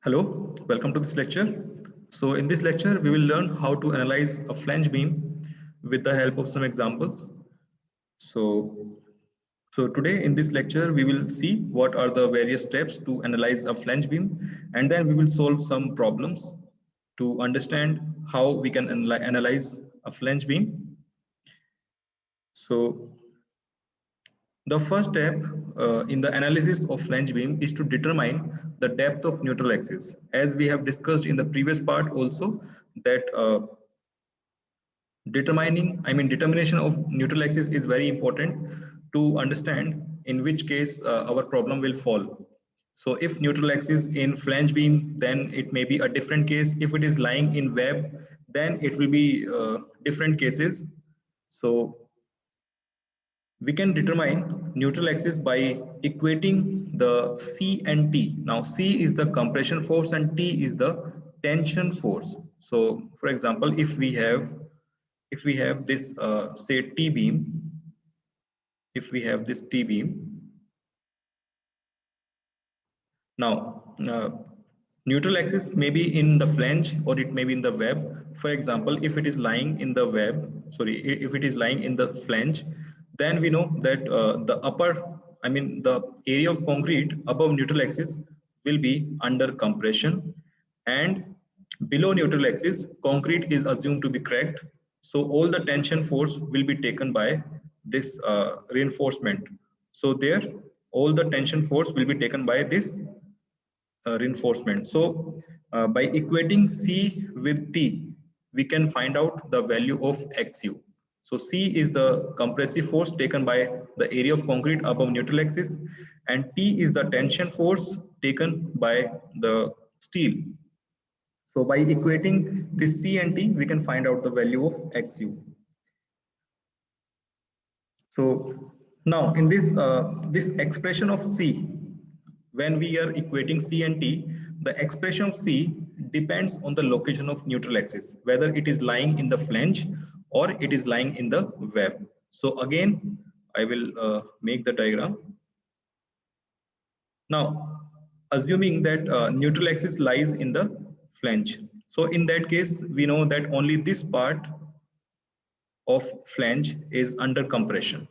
Hello, welcome to this lecture. So in this lecture, we will learn how to analyze a flange beam with the help of some examples. So, so today in this lecture, we will see what are the various steps to analyze a flange beam, and then we will solve some problems to understand how we can analyze a flange beam. So the first step in the analysis of flange beam is to determine the depth of neutral axis. As we have discussed in the previous part also, that determination of neutral axis is very important to understand in which case our problem will fall. So if neutral axis in flange beam, then it may be a different case. If it is lying in web, then it will be different cases. So we can determine neutral axis by equating the C and T. Now C is the compression force and T is the tension force. So for example, if we have this say T beam, if we have this T beam, now neutral axis may be in the flange or it may be in the web. For example, if it is lying in the if it is lying in the flange, then we know that the area of concrete above neutral axis will be under compression, and below neutral axis, concrete is assumed to be cracked. So all the tension force will be taken by this reinforcement. So there, all the tension force will be taken by this reinforcement. So by equating C with T, we can find out the value of XU. So C is the compressive force taken by the area of concrete above neutral axis, and T is the tension force taken by the steel. So by equating this C and T, we can find out the value of XU. So now in this expression of C, when we are equating C and T, the expression of C depends on the location of neutral axis, whether it is lying in the flange or it is lying in the web. So again, I will make the diagram. Now, assuming that neutral axis lies in the flange. So in that case, we know that only this part of flange is under compression.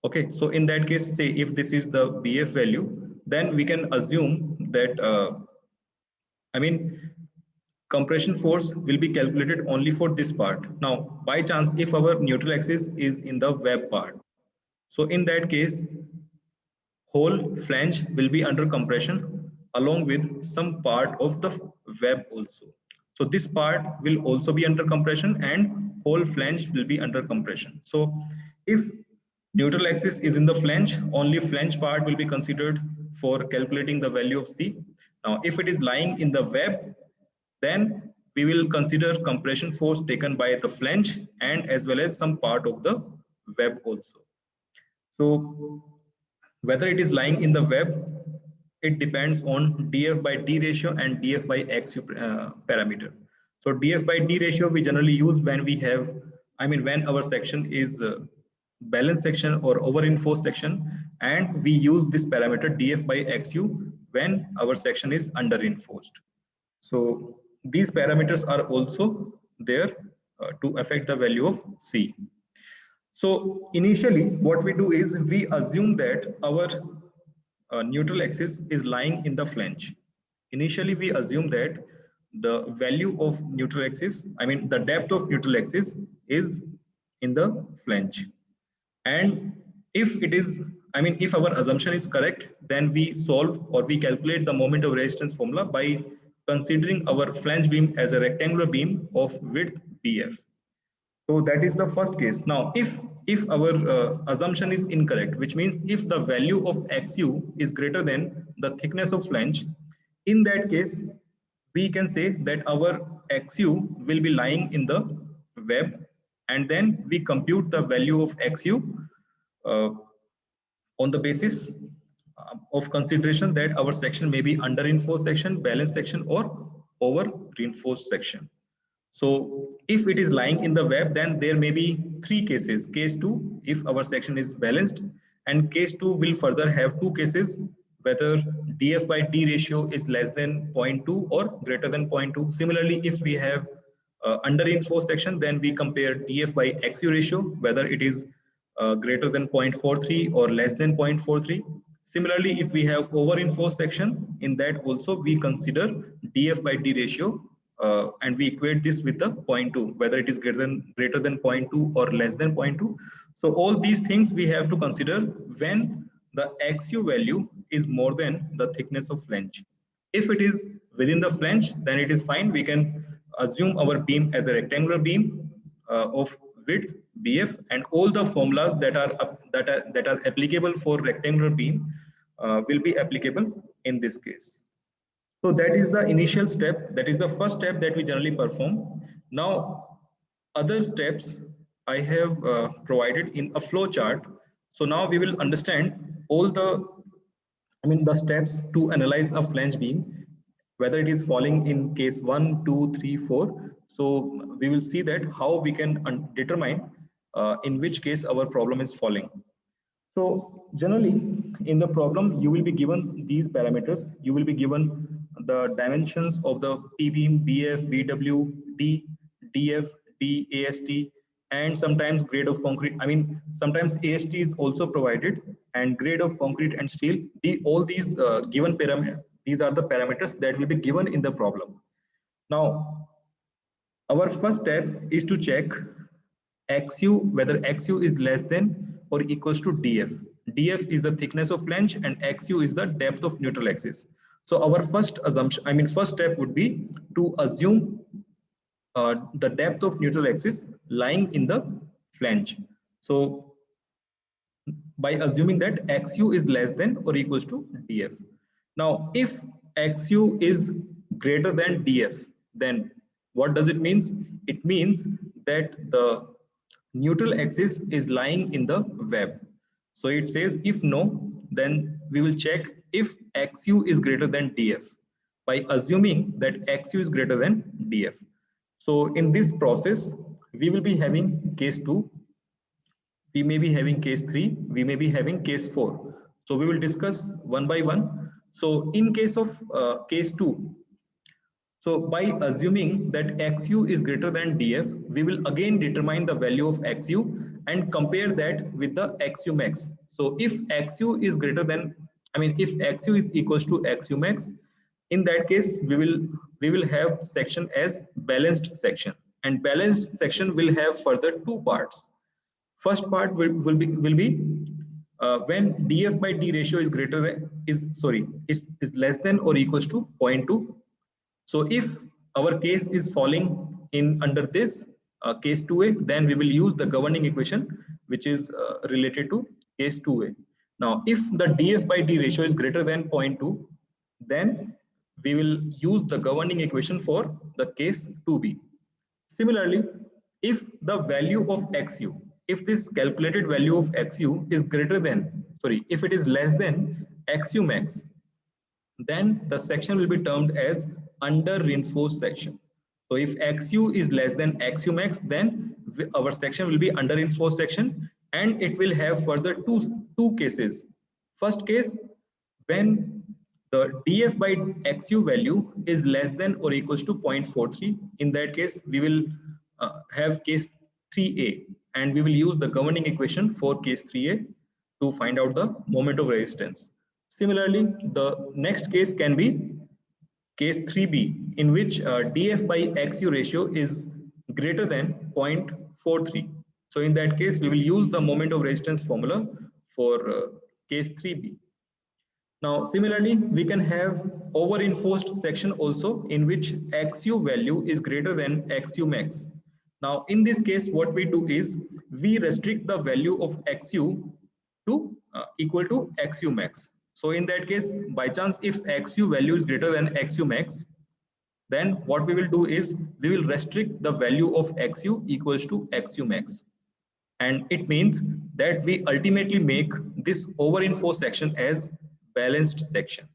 Okay, so in that case, say if this is the BF value, then we can assume that compression force will be calculated only for this part. Now, by chance, if our neutral axis is in the web part, so in that case, whole flange will be under compression along with some part of the web also. So this part will also be under compression and whole flange will be under compression. So if neutral axis is in the flange, only flange part will be considered for calculating the value of C. Now if it is lying in the web, then we will consider compression force taken by the flange and as well as some part of the web also. So whether it is lying in the web, it depends on df by d ratio and df by xu parameter. So df by d ratio we generally use when we have, when our section is balanced section or over reinforced section, and we use this parameter df by xu when our section is under reinforced. So these parameters are also there to affect the value of C. So initially what we do is we assume that our neutral axis is lying in the flange. Initially we assume that the value of neutral axis, the depth of neutral axis is in the flange. And if it is, if our assumption is correct, then we solve or we calculate the moment of resistance formula by considering our flange beam as a rectangular beam of width BF. So that is the first case. Now, if our assumption is incorrect, which means if the value of XU is greater than the thickness of flange, in that case, we can say that our XU will be lying in the web, and then we compute the value of XU uh, on the basis of consideration that our section may be under reinforced section, balanced section, or over reinforced section. So if it is lying in the web, then there may be three cases. Case 2, if our section is balanced, and case 2 will further have two cases whether df by d ratio is less than 0.2 or greater than 0.2. Similarly, if we have under reinforced section, then we compare df by xu ratio, whether it is greater than 0.43 or less than 0.43. Similarly, if we have over reinforced section, in that also we consider df by d ratio, and we equate this with the 0.2, whether it is greater than 0.2 or less than 0.2. So all these things we have to consider when the xu value is more than the thickness of flange. If it is within the flange, then it is fine. We can assume our beam as a rectangular beam of width bf, and all the formulas that are applicable for rectangular beam will be applicable in this case. So that is the initial step. That is the first step that we generally perform. Now, other steps I have provided in a flow chart. So now we will understand all the steps to analyze a flange beam, whether it is falling in case 1, 2, 3, 4. So we will see that how we can determine in which case our problem is falling. So generally in the problem, you will be given these parameters. You will be given the dimensions of the P-beam, BF, BW, D, DF, D, AST, and sometimes grade of concrete. Sometimes AST is also provided, and grade of concrete and steel. All these given parameters, these are the parameters that will be given in the problem. Now, our first step is to check XU, whether XU is less than or equals to DF. DF is the thickness of flange and XU is the depth of neutral axis. So our first assumption, first step would be to assume the depth of neutral axis lying in the flange. So by assuming that XU is less than or equals to DF. Now, if XU is greater than DF, then what does it mean? It means that the neutral axis is lying in the web. So it says if no, then we will check if XU is greater than DF by assuming that XU is greater than DF. So in this process, we will be having case 2, we may be having case 3, we may be having case 4. So we will discuss one by one. So in case of case 2, so by assuming that XU is greater than DF, we will again determine the value of XU and compare that with the XU max. So if XU is greater than, if XU is equals to XU max, in that case we will have section as balanced section, and balanced section will have further two parts. First part will be when DF by D ratio is greater than is less than or equals to 0.2. So if our case is falling in under this case 2a, then we will use the governing equation which is related to case 2a. Now, if the DF by D ratio is greater than 0.2, then we will use the governing equation for the case 2b. Similarly, if the value of XU, if this calculated value of XU is greater than, if it is less than XU max, then the section will be termed as under reinforced section. So if XU is less than XU max, then our section will be under reinforced section, and it will have further two cases. First case, when the DF by XU value is less than or equals to 0.43. In that case, we will have case 3a, and we will use the governing equation for case 3a to find out the moment of resistance. Similarly, the next case can be case 3b, in which DF by XU ratio is greater than 0.43. So in that case, we will use the moment of resistance formula for case 3b. Now, similarly, we can have over-reinforced section also, in which XU value is greater than XU max. Now, in this case, what we do is we restrict the value of XU to equal to XU max. So in that case, by chance, if XU value is greater than XU max, then what we will do is we will restrict the value of XU equals to XU max. And it means that we ultimately make this over-reinforced section as balanced section.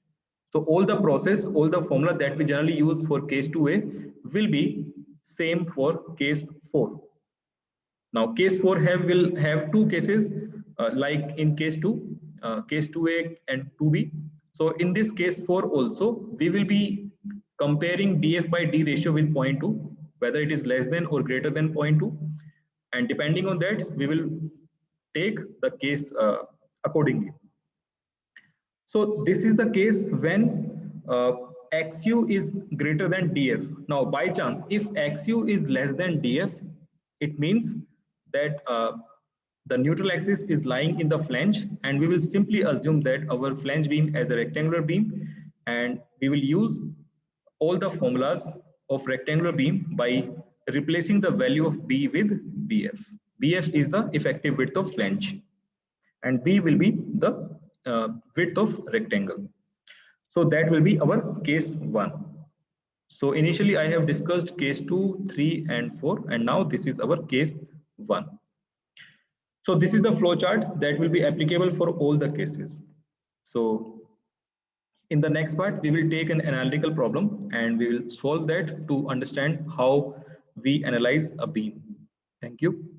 So all the process, all the formula that we generally use for case 2a will be same for case 4. Now case 4 will have two cases like in case 2, case 2a and 2b. So in this case 4 also, we will be comparing df by d ratio with 0.2, whether it is less than or greater than 0.2. And depending on that, we will take the case accordingly. So this is the case when xu is greater than df. Now by chance, if xu is less than df, it means that the neutral axis is lying in the flange, and we will simply assume that our flange beam as a rectangular beam, and we will use all the formulas of rectangular beam by replacing the value of b with bf. Bf is the effective width of flange, and b will be the width of rectangle. So that will be our case 1. So initially I have discussed case 2, 3 and 4, and now this is our case 1. So this is the flow chart that will be applicable for all the cases. So in the next part, we will take an analytical problem and we will solve that to understand how we analyze a beam. Thank you.